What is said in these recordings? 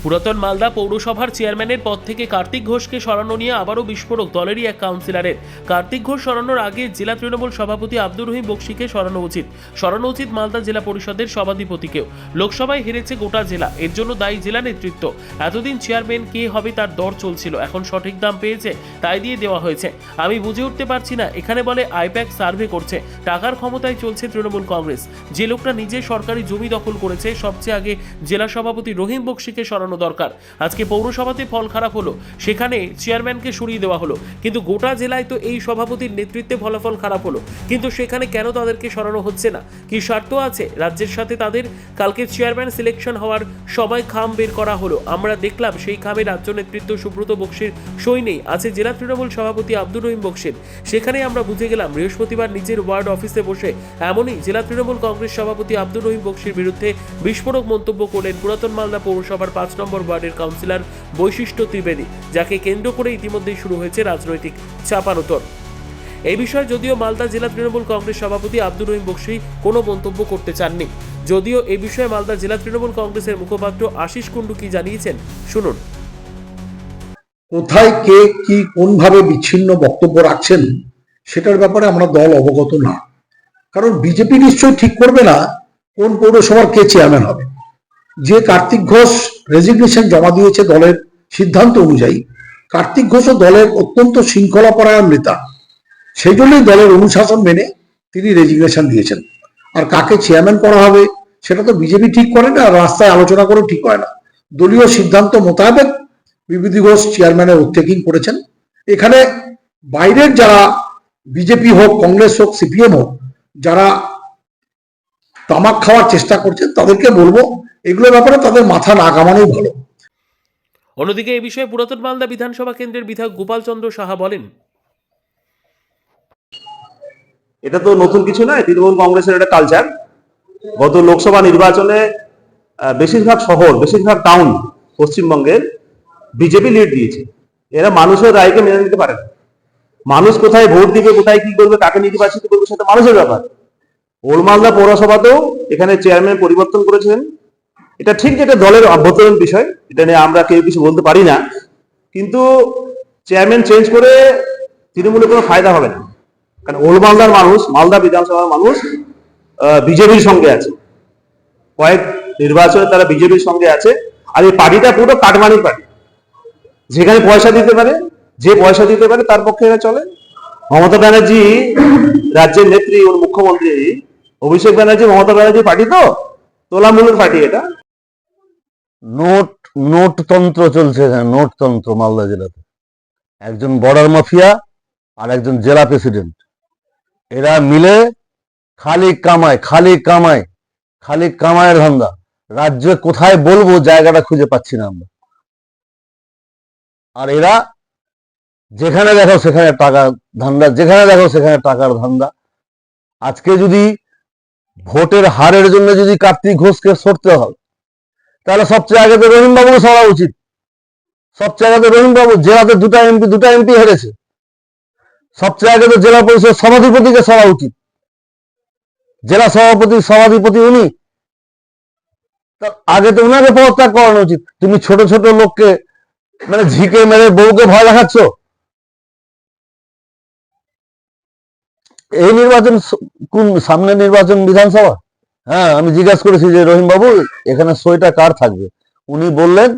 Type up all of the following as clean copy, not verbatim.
পুরাতন মালদা পৌরসভার চেয়ারম্যানের পদ থেকে কার্তিক ঘোষকে সরানো নিয়ে আবারও বিস্ফোরক দলেরই এক কাউন্সিলরের। কার্তিক ঘোষ সরানোর আগে জেলা তৃণমূল সভাপতি আব্দুর রহিম বক্সিকে সরানো উচিত মালদা জেলা পরিষদের সভাধিপতিকেও। লোকসভায় হেরেছে গোটা জেলা, এর জন্য দায়ী জেলা নেতৃত্ব। এতদিন চেয়ারম্যান কে হবে তার দর চলছিল, এখন সঠিক দাম পেয়েছে তাই দিয়ে দেওয়া হয়েছে। আমি বুঝে উঠতে পারছি না, এখানে বলে আইপ্যাক সার্ভে করছে, টাকার ক্ষমতায় চলছে তৃণমূল কংগ্রেস। যে লোকটা নিজে সরকারি জমি দখল করেছে, সবচেয়ে আগে জেলা সভাপতি রহিম বক্সিকে সরানো দরকার। আজকে পৌরসভাতে ফল খারাপ হলো, সেখানে চেয়ারম্যানকে সরিয়ে দেওয়া হলো, কিন্তু গোটা জেলায় তো এই সভাপতির নেতৃত্বে ফলাফল খারাপ হলো, কিন্তু সেখানে কেন তাদেরকে সরানো হচ্ছে না? কি স্বার্থ আছে রাজ্যের সাথে তাদের? কালকে চেয়ারম্যান সিলেকশন হওয়ার সময় খাম বের করা হলো, আমরা দেখলাম সেই খামে রাজ্য নেতৃত্ব সুব্রত বক্সির সই নেই, আছে জেলা তৃণমূল সভাপতি আব্দুর রহিম বক্সির। সেখানে আমরা বুঝে গেলাম বৃহস্পতিবার নিজের ওয়ার্ড অফিসে বসে এমনই জেলা তৃণমূল কংগ্রেস সভাপতি আব্দুর রহিম বক্সির বিরুদ্ধে বিস্ফোরক মন্তব্য করলেন পুরাতন মালদা পৌরসভার 5 নম্বর ওয়ার্ডের কাউন্সিলর বৈশিষ্ট্য ত্রিবেদী, যাকে কেন্দ্র করে ইতিমধ্যেই শুরু হয়েছে রাজনৈতিক চাপানোতর। এই বিষয়ে যদিও মালদা জেলা তৃণমূল কংগ্রেস সভাপতি আব্দুর রহিম বক্সি কোনো মন্তব্য করতে চাননি। যদিও এই বিষয়ে মালদা জেলা তৃণমূল কংগ্রেসের মুখপাত্র আশিস কুন্ডু কি জানিয়েছেন শুনুন। কোথায় কে কি কোনভাবে বিচ্ছিন্ন বক্তব্য রাখছেন সেটার ব্যাপারে আমরা দল অবগত না, কারণ বিজেপি নিশ্চয়ই ঠিক করবে না কোন পৌরসভার কে চেয়ারম্যান হবে। যে কার্তিক ঘোষ রেজিগনেশন জমা দিয়েছে দলের সিদ্ধান্ত অনুযায়ী, কার্তিক ঘোষও দলের অত্যন্ত শৃঙ্খলাপরায়ণ নেতা, সেই জন্যই দলের অনুশাসন মেনে তিনি রেজিগনেশন দিয়েছেন। আর কাকে চেয়ারম্যান করা হবে সেটা তো বিজেপি ঠিক করে না, রাস্তায় আলোচনা করে ঠিক হয় না। দলীয় সিদ্ধান্ত মোতাবেক বিভূতি ঘোষ চেয়ারম্যানের ওভারটেকিং করেছেন। এখানে বাইরের যারা বিজেপি হোক, কংগ্রেস হোক, সিপিএম হোক, যারা তামাক খাওয়ার চেষ্টা করছেন তাদেরকে বলবো এগুলোর ব্যাপারে তাদের মাথা না ঘামানোই ভালো। অন্যদিকে এই বিষয়ে পুরাতন মালদা বিধানসভা কেন্দ্রের বিধায়ক গোপাল চন্দ্র সাহা বলেন, এটা তো নতুন কিছু নয়, তৃণমূল কংগ্রেসের একটা কালচার। গত লোকসভা নির্বাচনে বেশিরভাগ শহর, বেশিরভাগ টাউন পশ্চিমবঙ্গের বিজেপি লিড দিয়েছে। এরা মানুষের রায়কে মেনে নিতে পারে না। মানুষ কোথায় ভোট দিবে, কোথায় কি করবে, কাকে নির্বাচিত করবে, সেটা মানুষের ব্যাপার। ওল্ড মালদা পৌরসভাতেও এখানে চেয়ারম্যান পরিবর্তন করেছেন, এটা ঠিক যেটা দলের অভ্যন্তরীণ বিষয়, এটা নিয়ে আমরা কেউ কিছু বলতে পারি না। কিন্তু চেয়ারম্যান চেঞ্জ করে তৃণমূলের কোনো ফায়দা হবে না, কারণ ওল্ড মালদার মানুষ, মালদা বিধানসভার মানুষ বিজেপির সঙ্গে আছে। কয়েক নির্বাচনে তারা বিজেপির সঙ্গে আছে। আর এই পার্টিটা পুরো কাটমানির পার্টি, যেখানে পয়সা দিতে পারে, যে পয়সা দিতে পারে তার পক্ষে এরা চলে। মমতা ব্যানার্জি রাজ্যের নেত্রী, ওর মুখ্যমন্ত্রী অভিষেক ব্যানার্জি, মমতা ব্যানার্জি পার্টি তো তোলামূলের পার্টি। এটা নোট তন্ত্র চলছে, নোট তন্ত্র মালদা জেলাতে। একজন বর্ডার মাফিয়া আর একজন জেলা প্রেসিডেন্ট, এরা মিলে খালি কামায়ের ধান্দা। রাজ্যে কোথায় বলবো জায়গাটা খুঁজে পাচ্ছি না আমরা। আর এরা যেখানে দেখো সেখানে টাকা ধান্দা, যেখানে দেখো সেখানে টাকার ধান্দা। আজকে যদি ভোটের হারের জন্য যদি কার্তিক ঘোষকে সরতে হয়, তাহলে সবচেয়ে আগে তো রহিম বাবুকে সরা উচিত। সবচেয়ে আগে তো রহিম বাবু, জেলাতে দুটা এমপি হেরেছে, সবচেয়ে আগে তো জেলা পরিষদ সভাধিপতিকে সরা উচিত। জেলা সভাধিপতি উনি, তার আগে তো উনাকে পদত্যাগ করানো উচিত। তুমি ছোট ছোট লোককে মানে ঝিকে মেরে বউকে ভয় দেখাচ্ছ। এই নির্বাচন কোন সামনে নির্বাচন বিধানসভা। হ্যাঁ, আমি জিজ্ঞাসা করেছি যে রহিম বাবু এখানে সইটা কার থাকবে, উনি বললেন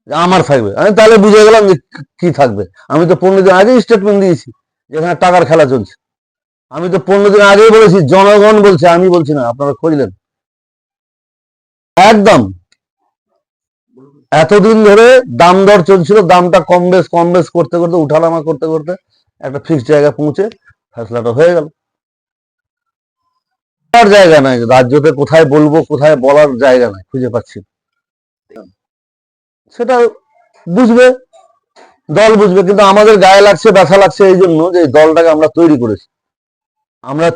আমার থাকবে। আমি তাহলে বুঝে গেলাম যে কি থাকবে। আমি তো 15 দিন আগেই স্টেটমেন্ট দিয়েছি যেখানে টাকার খেলা চলছে। আমি তো 15 দিন আগেই বলেছি, জনগণ বলছে, আমি বলছি না, আপনারা খুঁজলেন। একদম এতদিন ধরে দাম দর চলছিল, দামটা কম বেশ করতে করতে, উঠানামা করতে করতে একটা ফিক্সড জায়গায় পৌঁছে ফেসলাটা হয়ে গেল। জায়গা নাই রাজ্যতে, কোথায় বলবো, কোথায় বলার জায়গা নাই, খুঁজে পাচ্ছি। সেটা বুঝবে দল, বুঝবে। কিন্তু আমাদের গায়ে লাগছে, ব্যথা লাগছে এই জন্য যে দলটাকে আমরা তৈরি করেছি। আমরা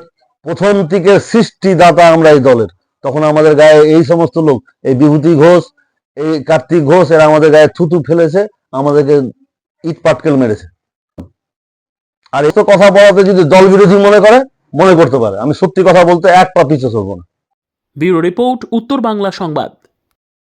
প্রথম থেকে সৃষ্টিদাতা আমরা এই দলের। তখন আমাদের গায়ে এই সমস্ত লোক, এই বিভূতি ঘোষ, এই কার্তিক ঘোষ, এরা আমাদের গায়ে থুতু ফেলেছে, আমাদেরকে ইট পাটকেল মেরেছে। আর এত কথা বলাতে যদি দল বিরোধী মনে করতে পারে, আমি সত্যি কথা বলতে এক পা পিছু সরব না। ব্যুরো রিপোর্ট, উত্তর বাংলা সংবাদ।